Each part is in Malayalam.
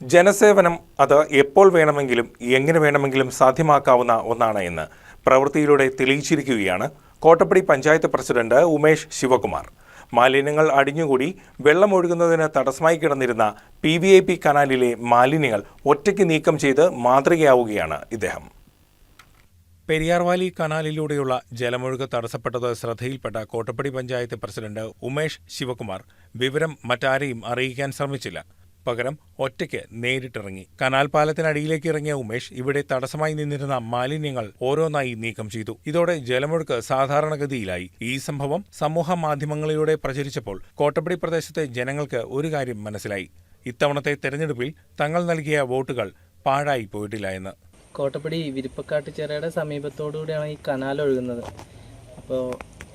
ജനസേവനം അത് എപ്പോൾ വേണമെങ്കിലും എങ്ങനെ വേണമെങ്കിലും സാധ്യമാക്കാവുന്ന ഒന്നാണ് എന്ന് പ്രവൃത്തിയിലൂടെ തെളിയിച്ചിരിക്കുകയാണ് കോട്ടപ്പടി പഞ്ചായത്ത് പ്രസിഡന്റ് ഉമേഷ് ശിവകുമാർ. മാലിന്യങ്ങൾ അടിഞ്ഞുകൂടി വെള്ളമൊഴുകുന്നതിന് തടസ്സമായി കിടന്നിരുന്ന PVIP കനാലിലെ മാലിന്യങ്ങൾ ഒറ്റയ്ക്ക് നീക്കം ചെയ്ത് മാതൃകയാവുകയാണ് ഇദ്ദേഹം. പെരിയാർവാലി കനാലിലൂടെയുള്ള ജലമൊഴുക്ക് തടസ്സപ്പെട്ടത് ശ്രദ്ധയിൽപ്പെട്ട കോട്ടപ്പടി പഞ്ചായത്ത് പ്രസിഡന്റ് ഉമേഷ് ശിവകുമാർ വിവരം മറ്റാരെയും അറിയിക്കാൻ ശ്രമിച്ചില്ല. പകരം ഒറ്റയ്ക്ക് നേരിട്ടിറങ്ങി. കനാൽ പാലത്തിനടിയിലേക്ക് ഇറങ്ങിയ ഉമേഷ് ഇവിടെ തടസ്സമായി നിന്നിരുന്ന മാലിന്യങ്ങൾ ഓരോന്നായി നീക്കം ചെയ്തു. ഇതോടെ ജലമൊഴുക്ക് സാധാരണഗതിയിലായി. ഈ സംഭവം സമൂഹ മാധ്യമങ്ങളിലൂടെ പ്രചരിച്ചപ്പോൾ കോട്ടപ്പടി പ്രദേശത്തെ ജനങ്ങൾക്ക് ഒരു കാര്യം മനസ്സിലായി: ഇത്തവണത്തെ തെരഞ്ഞെടുപ്പിൽ തങ്ങൾ നൽകിയ വോട്ടുകൾ പാഴായി പോയിട്ടില്ല എന്ന്. കോട്ടപ്പടി വിരിപ്പക്കാട്ടുചിറയുടെ സമീപത്തോടുകൂടിയാണ് ഈ കനാൽ ഒഴുകുന്നത്. അപ്പോൾ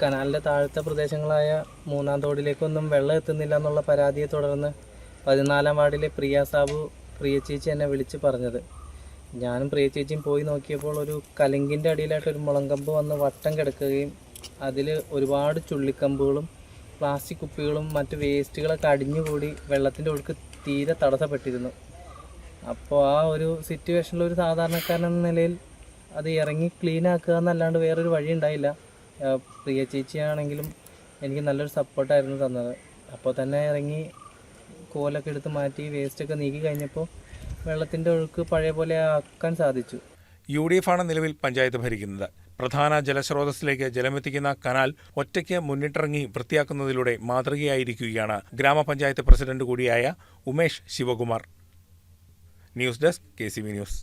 കനാലിൻ്റെ താഴത്തെ പ്രദേശങ്ങളായ മൂന്നാം തോടിലേക്കൊന്നും വെള്ളം എത്തുന്നില്ല എന്നുള്ള പരാതിയെ തുടർന്ന് 14-ാം വാർഡിലെ പ്രിയ ചേച്ചി എന്നെ വിളിച്ച് പറഞ്ഞത്. ഞാനും പ്രിയ ചേച്ചിയും പോയി നോക്കിയപ്പോൾ ഒരു കലുങ്കിൻ്റെ അടിയിലായിട്ടൊരു മുളങ്കമ്പ് വന്ന് വട്ടം കിടക്കുകയും അതിൽ ഒരുപാട് ചുള്ളിക്കമ്പുകളും പ്ലാസ്റ്റിക് കുപ്പികളും മറ്റ് വേസ്റ്റുകളൊക്കെ അടിഞ്ഞുകൂടി വെള്ളത്തിൻ്റെ ഒഴുക്ക് തീരെ തടസ്സപ്പെട്ടിരുന്നു. അപ്പോൾ ആ ഒരു സിറ്റുവേഷനിൽ ഒരു സാധാരണക്കാരൻ എന്ന നിലയിൽ അത് ഇറങ്ങി ക്ലീൻ ആക്കുക എന്നല്ലാണ്ട് വേറൊരു വഴി ഉണ്ടായില്ല. പ്രിയ ചേച്ചിയാണെങ്കിലും എനിക്ക് നല്ലൊരു സപ്പോർട്ടായിരുന്നു തന്നത്. അപ്പോൾ തന്നെ ഇറങ്ങി കോലൊക്കെ എടുത്ത് മാറ്റി വേസ്റ്റൊക്കെ നീക്കി കഴിഞ്ഞപ്പോൾ വെള്ളത്തിൻ്റെ ഒഴുക്ക് പഴയ പോലെ ആക്കാൻ സാധിച്ചു. UDF ആണ് നിലവിൽ പഞ്ചായത്ത് ഭരിക്കുന്നത്. പ്രധാന ജലസ്രോതസ്സിലേക്ക് ജലമെത്തിക്കുന്ന കനാൽ ഒറ്റയ്ക്ക് മുന്നിട്ടിറങ്ങി വൃത്തിയാക്കുന്നതിലൂടെ മാതൃകയായിരിക്കുകയാണ് ഗ്രാമപഞ്ചായത്ത് പ്രസിഡന്റ് കൂടിയായ Umesh Sivakumar. News desk KCV news.